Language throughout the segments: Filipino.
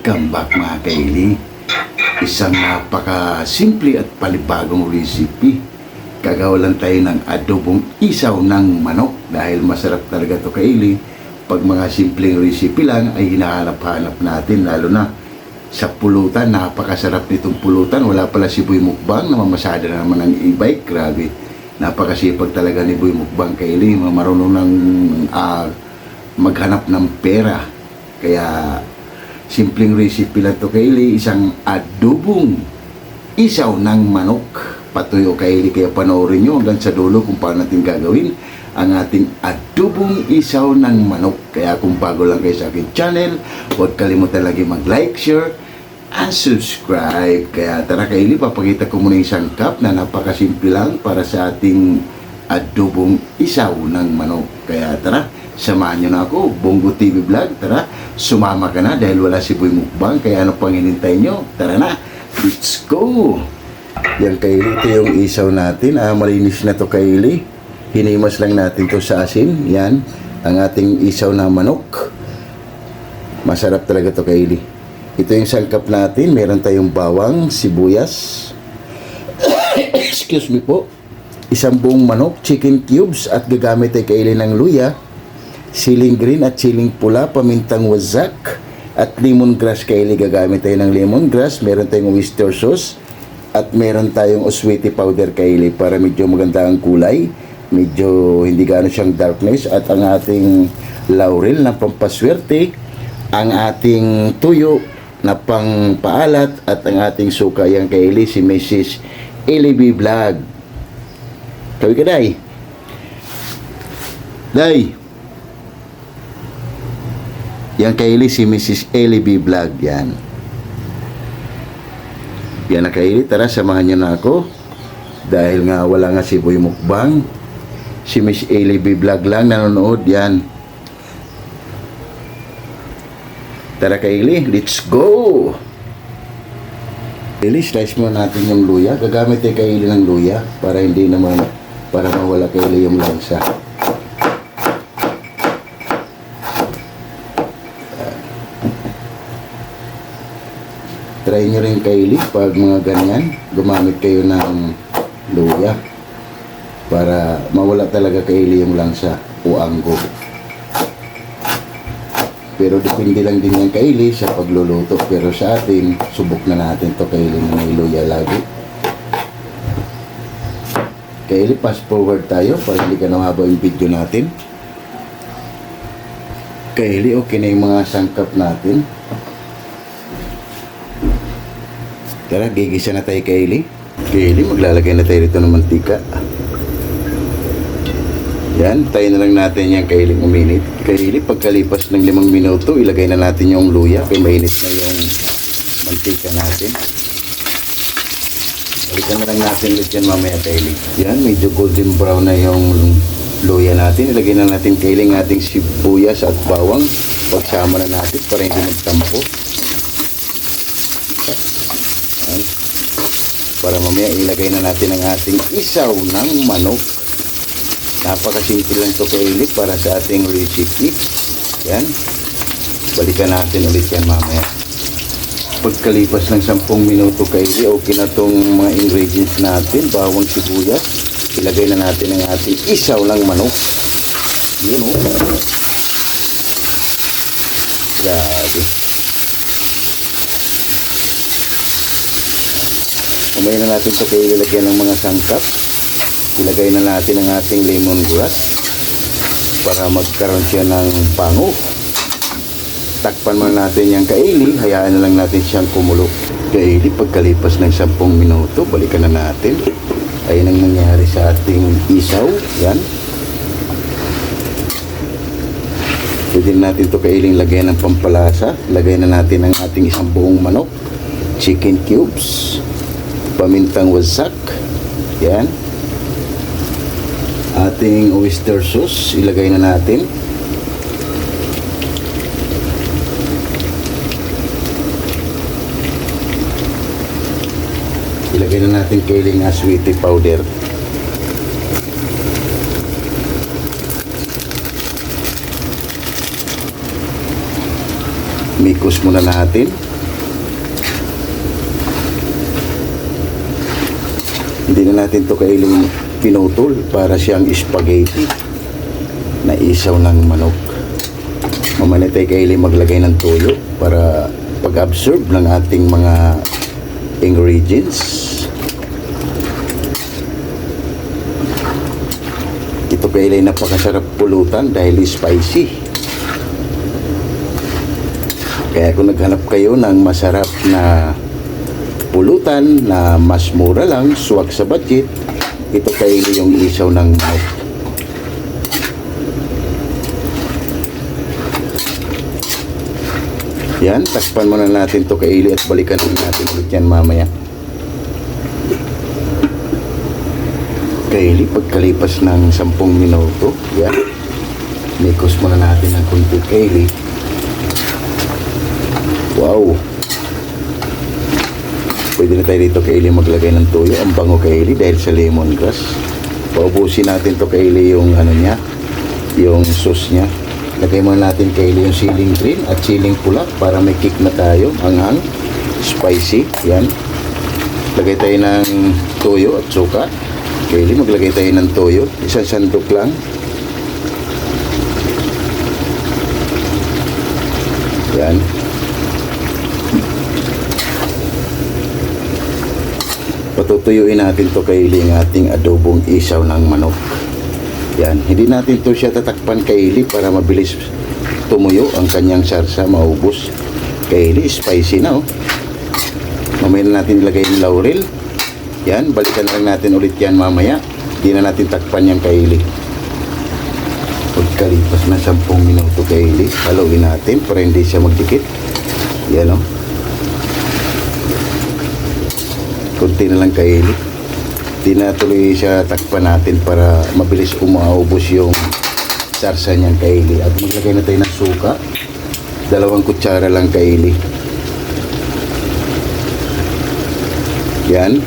Welcome back mga kaili. Isang napaka-simple at palibagong recipe. Gagawa lang tayo ng adobong isaw ng manok. Dahil masarap talaga to kaili. Pag mga simpleng recipe lang ay hinahanap-hanap natin. Lalo na sa pulutan. Napakasarap nitong pulutan. Wala pala si Boy Mukbang. Namamasada na naman ng e-bike. Grabe. Napakasipag talaga ni Boy Mukbang kaili. Marunong ng maghanap ng pera. Kaya simpleng recipe lang to kaili, isang adobong isaw ng manok. Patuyo kaili, kaya panoorin nyo hanggang sa dulo kung paano natin gagawin ang ating adobong isaw ng manok. Kaya kung bago lang kayo sa aking channel, huwag kalimutan lagi mag-like, share, and subscribe. Kaya tara kaili, papakita ko muna yung sangkap na napakasimple lang para sa ating adobong isaw ng manok. Kaya tara, samahan nyo na ako, Bongo TV Vlog. Tara, sumama ka na dahil wala si Boy Mukbang. Kaya ano pang hinintay nyo? Tara na, let's go! Yan kaili, ito yung isaw natin. Malinis na to kaili. Hinimas lang natin to sa asin. Yan, ang ating isaw na manok. Masarap talaga to kaili. Ito yung sangkap natin. Meron tayong bawang, sibuyas. Excuse me po. Isang buong manok, chicken cubes, at gagamit ay kaili ng luya, siling green at siling pula, pamintang wazak, at lemongrass kaili. Gagamit tayo ng lemongrass. Meron tayong oyster sauce, at meron tayong oswiti powder kaili para medyo maganda ang kulay, medyo hindi gaano siyang darkness, at ang ating laurel na pampaswerte, ang ating tuyo na pangpaalat, at ang ating suka. Yan kaili, si Mrs. LB Vlog. Kawin ka, Day. Day. Yan kaili, si Mrs. LB Vlog. Yan. Yan na kaili. Tara, samahan nyo na ako. Dahil nga wala nga si Boy Mukbang. Si Miss LB Vlog lang nanonood. Yan. Tara kaili, let's go! Kaili, slice mo natin yung luya. Gagamit tayo kaili ng luya para hindi naman, para mawala kaili yung lansa. Try nyo rin kaili pag mga ganyan, gumamit kayo ng luya para mawala talaga kaili yung lansa o anggo. Pero depende lang din yung kaili sa pagluluto. Pero sa atin, subok na natin to kaili na may luya lagi. Kaili, fast forward tayo para hindi ka namahaba yung video natin. Kaili, okay na yung mga sangkap natin. Tara, gigisa na tayo kaili. Kaili, maglalagay na tayo rito ng mantika. Yan, tayo na lang natin yung kailing uminit. Kaili, pagkalipas ng 5 minuto, ilagay na natin yung luya. Kaya mainit na yung mantika natin. Balikan na lang natin ulit yan mamaya kaili. Yan, medyo golden brown na yung luya natin. Ilagay na natin kailing ating sibuyas at bawang. Pagsama na natin para hindi magtampo. Yan. Para mamaya ilagay na natin ang ating isaw ng manok. Napakasimple lang ito kaili para sa ating recipe. Yan. Balikan natin ulit yan mamaya. Pagkalipas ng 10 minuto kaili, okay na itong mga ingredients natin. Bawang, sibuyas. Ilagay na natin ang ating isaw ng manok. Yun o. Grabe. Kumain na natin ito kaili, lagyan ng mga sangkap. Ilagay na natin ang ating lemongrass para magkaroon siya ng pango. Takpan mo natin yung kaili, hayaan na lang natin siyang kumulo. Kaili, pagkalipas ng 10 minuto, balikan na natin. Ayun ang nangyari sa ating isaw. Yan. Pwede natin ito kailing lagyan ng pampalasa. Lagay na natin ang ating isang buong manok, chicken cubes, pamintang wazak. Yan. Ating oyster sauce, ilagay na natin. Ilagay na natin kailing aswiti powder. Mikos muna natin. Hindi na natin to kailing pinutol para siyang spaghetti na isaw ng manok. Mamaya tayo kailing maglagay ng toyo para pag-absorb ng ating mga ingredients. Ito kailing napakasarap pulutan dahil spicy. Kaya kung naghanap kayo ng masarap na pulutan na mas mura lang, swak sa budget, ito kaili yung isaw ng manok. Yan, takpan muna natin to kaili at balikan natin ulit yan mamaya. Kaili, pagkalipas ng 10 minuto, yan, nikos muna natin ng kunti kaili. Wow! Pwede na tayo dito kaili maglagay ng toyo. Ang bango kaili dahil sa lemongrass. Paubusin natin to kaili yung ano niya, yung sauce niya. Lagay muna natin kaili yung siling green at siling pula para may kick na tayo. Anghang, spicy, yan. Lagay tayo ng toyo at suka. Kaili, maglagay tayo ng toyo. Isang sandok lang. Yan. Patutuyuin natin to kaili ang ating adobong isaw ng manok. Yan, hindi natin to siya tatakpan kaili para mabilis tumuyo ang kanyang sarsa, maubos. Kaili, spicy na oh. Mamaya na natin ilagay yung laurel. Yan, balikan lang natin ulit yan mamaya. Hindi na natin takpan yung kaili. Pagkalipas na 10 minuto kaili, haluin natin para hindi siya magdikit. Yan oh. Kunti na lang kaili. Di na tuloy siya takpan natin para mabilis umaubos yung sarsa niyang kaili. At maglagay na tayo ng suka. 2 kutsara lang kaili. Yan.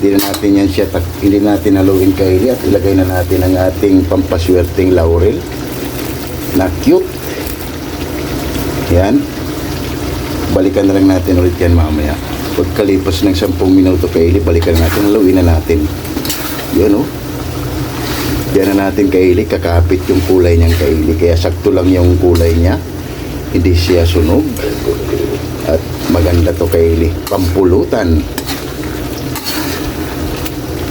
Hindi natin haluin kaili at ilagay na natin ang ating pampaswerteng laurel na cute. Yan. Balikan na lang natin ulit yan mamaya. Pagkalipas ng 10 minuto kaili, balikan natin, haluin na natin. Yan oh. Yan na natin kaili, kakapit yung kulay niyang kaili. Kaya sakto lang yung kulay niya. Hindi siya sunog. At maganda to kaili. Pampulutan.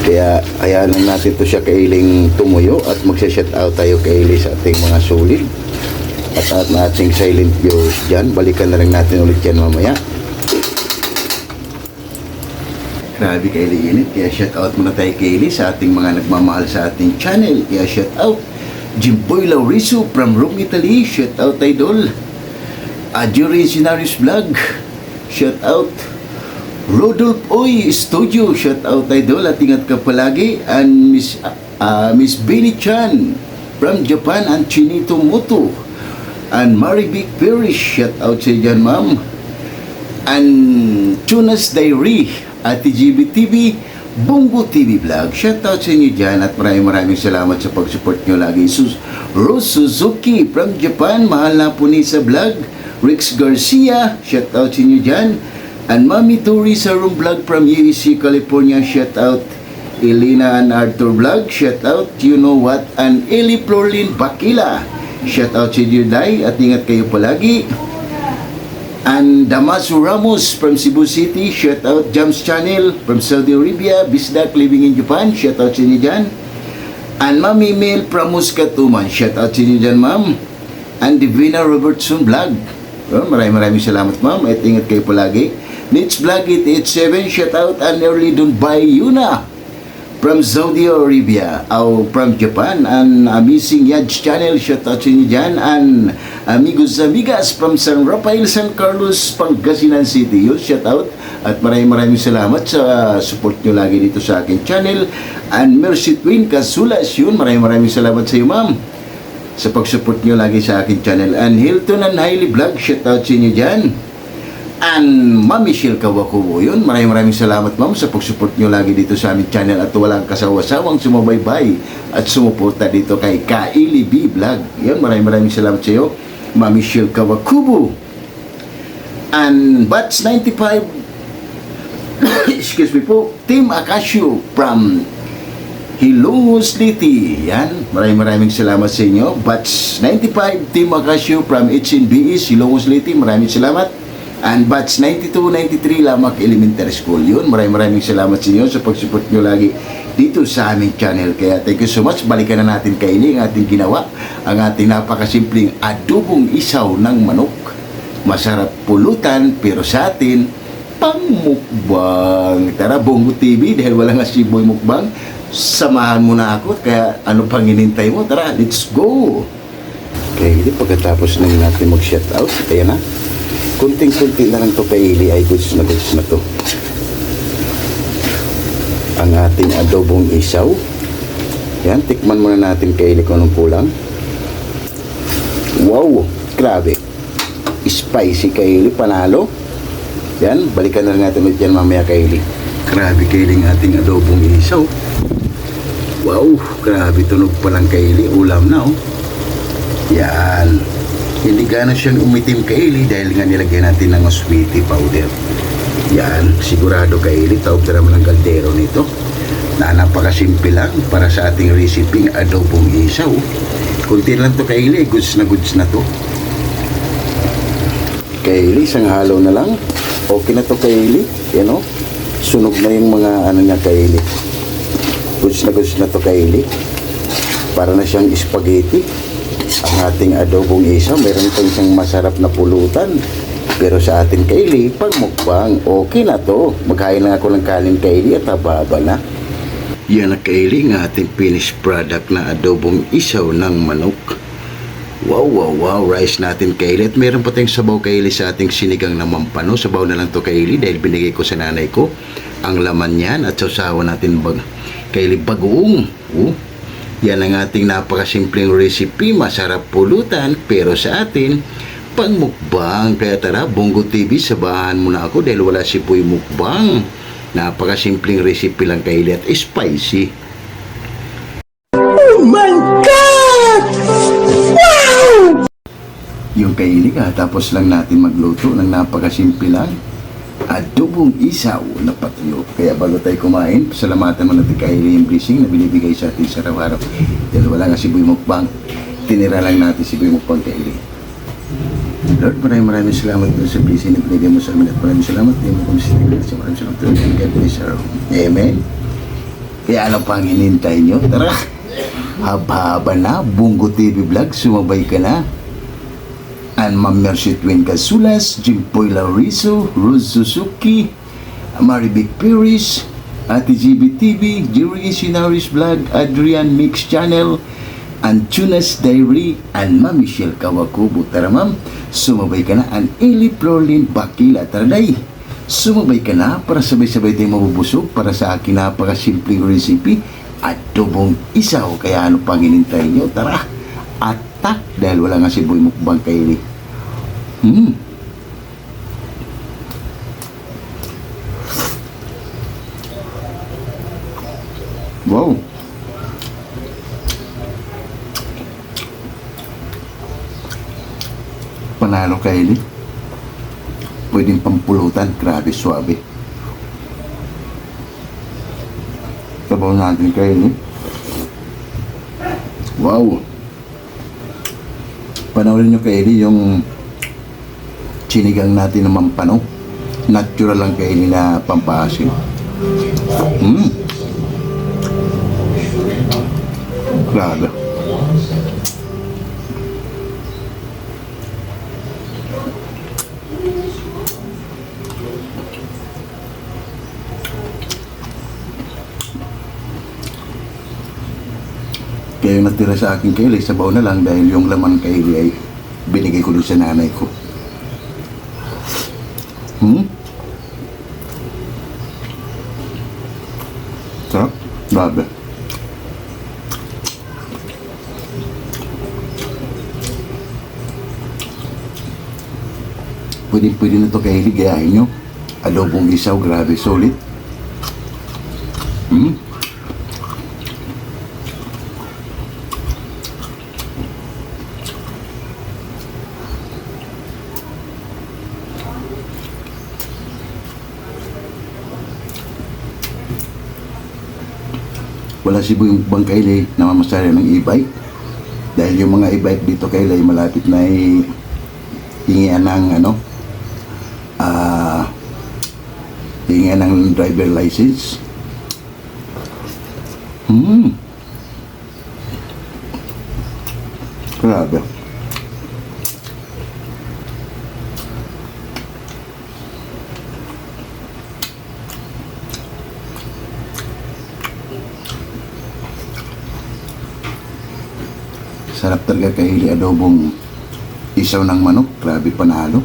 Kaya hayaan lang natin to siya kailing tumuyo at magsa-shout out tayo kaili sa ating mga solid. At ating silent viewers dyan. Balikan na rin natin ulit yan mamaya. Grabe kaili init. Kaya shout out muna tayo kaili sa ating mga nagmamahal sa ating channel. Kaya shout out Jimboy Lauriso from Rome, Italy. Shout out Idol. Adjurin Sinarius Vlog. Shout out Rodolph Oy Studio. Shout out Idol. At ingat ka palagi. And Miss Benny Chan from Japan and Chinito Muto. And Maribik Parish, shout out sa dyan ma'am. And Tunas Diary, Ate GB TV, Bungo TV Vlog, shout out sa inyo dyan. At maraming salamat sa pag-support nyo lagi. Rose Suzuki from Japan, mahal na po ni sa vlog. Rex Garcia, shout out sa inyo dyan. And Mami Tori sa Room Vlog from UEC, California, shout out. Elena and Arthur Vlog, shout out. You know what? And Eli Florlin Bakila, shout out si Juday at ingat kayo palagi. And Damaso Ramos from Cebu City, shout out. Jams Channel from Saudi Arabia, Bisdak living in Japan, shout out si dyan. And Mami Mel from Muscatuman, shout out si dyan ma'am. And Divina Robertson Vlog, maraming salamat ma'am at ingat kayo palagi. Nits Vlog 887, shout out. And early dun by Yuna from Saudi Arabia, from Japan. And Amazing Yaj Channel, shout out sa inyo dyan. And Amigos Amigas from San Rafael, San Carlos, Pangasinan City, yun, shout out. At maraming salamat sa support nyo lagi dito sa akin channel. And Mercy Twin Casulas, yun, maraming salamat sa iyo ma'am sa pag-support nyo lagi sa akin channel. And Hilton and Hailey Vlog, shout out sa inyo dyan. And Ma'am Michelle Kawakubo, yun, maraming salamat ma'am sa pag-support nyo lagi dito sa aming channel at walang kasawa-sawang sumubaybay at sumuporta dito kay Kaili B Vlog. Yun, maraming salamat sa iyo Ma'am Michelle Kawakubo. And Bats 95 excuse me po, Team Acasio from Hilongos City. Yan, maraming salamat sa inyo. Batch 95, Team Acasio from HNBS, Hilongos City. Maraming salamat. And batch 92, 93, Lamak Elementary School. Yun, maraming salamat sa inyo sa pag-support nyo lagi dito sa aming channel. Kaya thank you so much. Balikan na natin kainin ang ating ginawa. Ang ating napakasimpleng adobong isaw ng manok. Masarap pulutan, pero sa atin, pang-mukbang. Tara, Bongo TV, dahil wala nga si Boy Mukbang, samahan mo na ako. Kaya ano pang hinintay mo? Tara, let's go! Okay, pagkatapos na natin mag-shoutout, ayan na. Kunting-kunti na lang to kay Ili, ay goods na to. Ang ating adobong isaw. Yan, tikman muna natin kay Ili kung anong kulang. Wow, grabe. Spicy kay Ili, panalo. Yan, balikan na lang natin ulit yan mamaya kay Ili. Grabe kay Ili ang ating adobong isaw. Wow, grabe, tunog pa lang kay Ili, ulam na oh. Yan. Hindi gano'n siyang umitim kay Ili dahil nga nilagyan natin ng sweetie powder. Yan, sigurado kay Ili, tawag na naman ang kaldero nito. Na napakasimple lang para sa ating recipe adobong isaw. Kunti lang to kay Ili, goods na to. Kay Ili, isang halo na lang. Okay na to kay Ili, yan o. Sunog na yung mga ano niya kay Ili. Goods na to kay Ili. Para na siyang spaghetti. Ang ating adobong isaw, meron pang isang masarap na pulutan. Pero sa atin kaili, pag mukbang, okay na to. Maghain lang ako ng kanin kaili at hababa na. Yan na kaili, ng ating finished product na adobong isaw ng manok. Wow, rice natin kaili. At meron pa tayong sabaw kaili sa ating sinigang na mampano. Sabaw na lang to kaili dahil binigay ko sa nanay ko ang laman yan. At sausawan natin kaili bagoong. Yan ang ating napakasimpleng recipe, masarap pulutan, pero sa atin, pangmukbang. Kaya tara, Bongo TV, sabahan mo na ako dahil wala si Boy Mukbang. Napakasimpleng recipe lang kaili at spicy. Oh my God! Wow! Yung kaili ka, tapos lang natin magluto ng napakasimple lang. Adobong isaw na patuyo. Kaya bago tayo kumain, pasalamatan mo natin kay yung blessing na binibigay sa atin sa araw-araw. Dahil wala nga si Boy Mukbang, tinira lang natin si Boy Mukbang kay Ili. Lord, maraming salamat po sa blessing na binigay mo sa amin at maraming salamat. Maraming salamat po. God bless you. Amen. Kaya ano pang hinintay nyo? Tara! Haba-haba na, Bongo TV Vlog, sumabay ka na. And Ma'am Mercy Twin Casulas, Jimpoy Laurizo, Rose Suzuki, Marivic Paris, Ate GB TV, Jerry Sinaris Vlog, Adrian Mix Channel, and Tunas Diary, and Ma'am Michelle Kawakubo. Tara ma'am, sumabay ka na. And Eli Florlin Bakila, taraday. Sumabay ka na para sabay-sabay tayong mabubusog para sa akin napakasimpleng recipe, adobong isaw. Kaya ano pang hinintay nyo? Tara! Atak dahil wala nga si Boy Mukbang kay Ili. Wow. Panalo kay Ili. Pwedeng pampulutan. Grabe, suabe. Sabaw natin kay Ili. Wow. Panoorin nyo kay Eli yung sinigang natin ng mampano. Natural lang kay Eli na pampaasim. Grabe. Kaya yung natira sa akin kay Eli, sabaw na lang dahil yung laman kay Eli ay binigay ko doon sa nanay ko. Sarap. Grabe. Pwede na ito kay Eli, gayahin nyo. Adobong isaw, grabe, solid. wala si Bang Kaili na mamasaya ng e-bike. Dahil yung mga e-bike dito Kaili malapit na hingian ng hingian ng driver license. Grabe. Sarap talaga Kaili adobong isaw ng manok. Grabe panalo.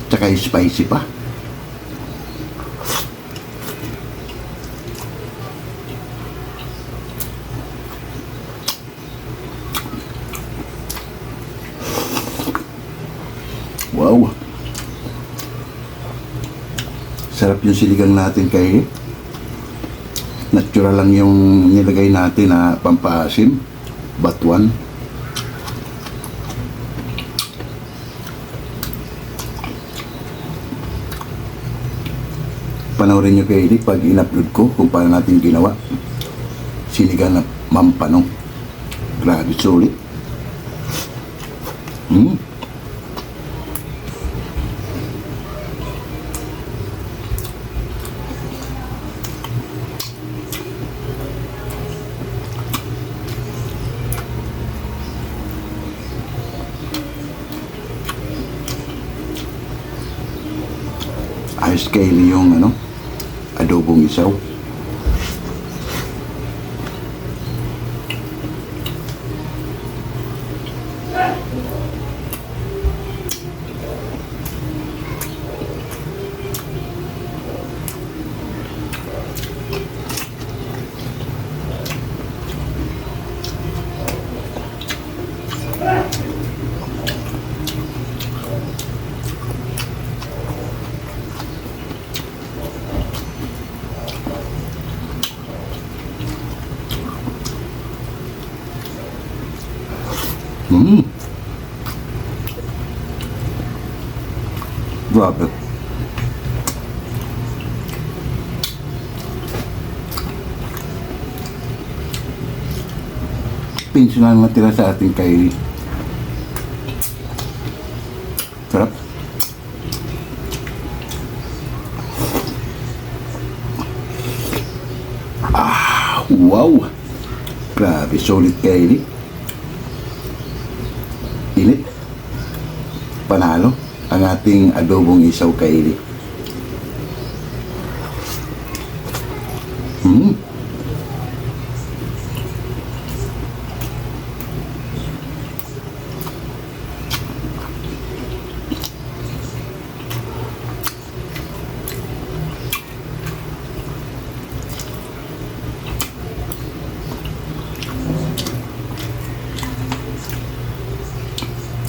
Tsaka spicy pa. Wow. Sarap yung siligang natin Kaili. Natural lang yung nilagay natin na pampaasim. Batuan. Panoorin nyo Kaili pag in-upload ko kung paano natin ginawa sinigang na mampanong. Grabe sulit. Ayos Kaili yung adobong isaw. Grabe. Pinso na natira sa ating Kaili. Sarap. Wow. Grabe, solid Kaili. Init. Panalo ang ating adobong isaw Kaili.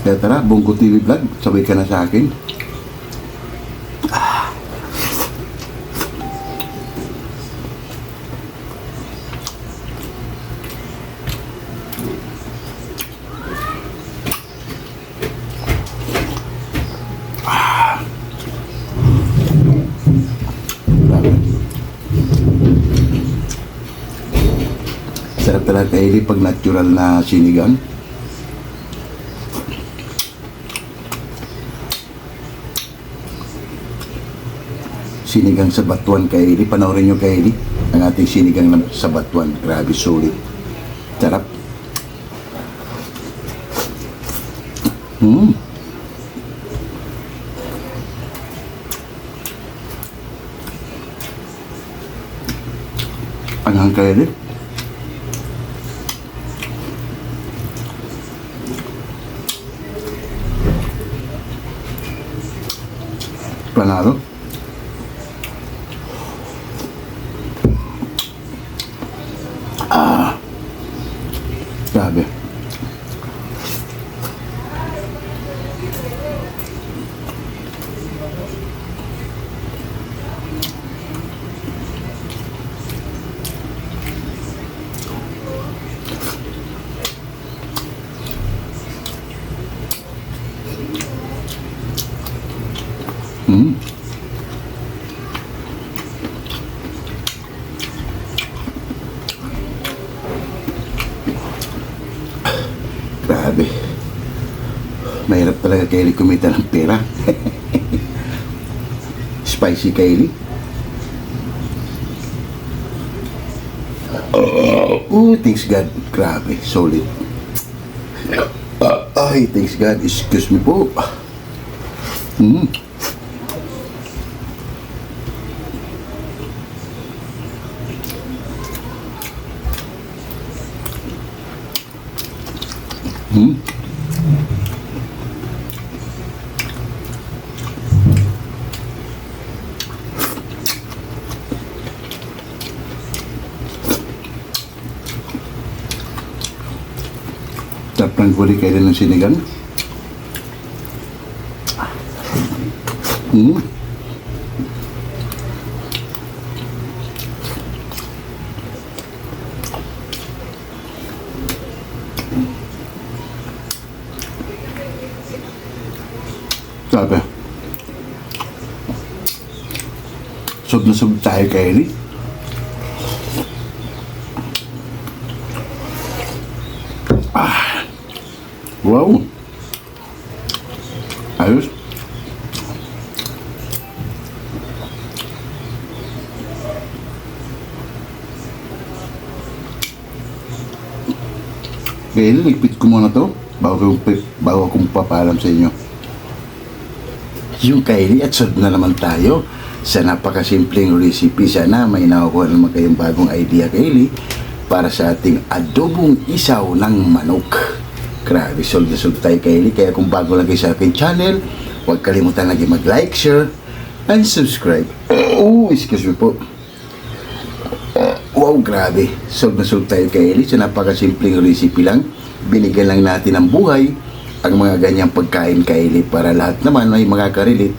Kaya tara, Bongko TV Vlog, sabay ka na sa akin. Sarap talaga Kaili pag natural na sinigang. Sinigang sa batuan Kaili. Panoorin nyo Kaili ang ating sinigang sa batuan. Grabe sulit. Sarap. Anghang Kaili. Panalo. Grabe. Mahirap talaga Kylie kumita ng pera. Spicy Kylie. Oh, thanks God. Grabe, solid. Ay, thanks God. Excuse me po. Hmm. Hmm. Sarap ng gulay kayo ng sinigang. Hmm. Sabi. Sub na sub tayo Kylie. Wow. Ayos. Kaya ligpit ko muna to bago kong papalam sa inyo. Yung Kylie at sod na naman tayo sa napakasimpleng recipe. Sana may nakukuha naman kayong bagong idea Kylie para sa ating adobong isaw ng manok. Grabe, sold na sold tayo Kylie. Kaya kung bago lang kayo sa aking channel, huwag kalimutan lagi mag-like, share, and subscribe. Oh, excuse me po. Wow, grabe. Sold na sold tayo Kylie. Sa napakasimpleng recipe lang. Binigyan lang natin ng buhay ang mga ganyang pagkain Kylie para lahat naman ay makaka-relate.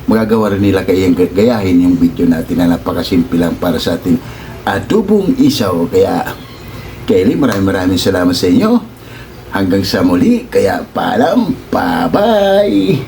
Magagawa rin nila kayang gayahin yung video natin na napakasimple lang para sa ating adobong isaw. Kaya, Kylie, maraming salamat sa inyo. Hanggang sa muli, kaya paalam, bye-bye!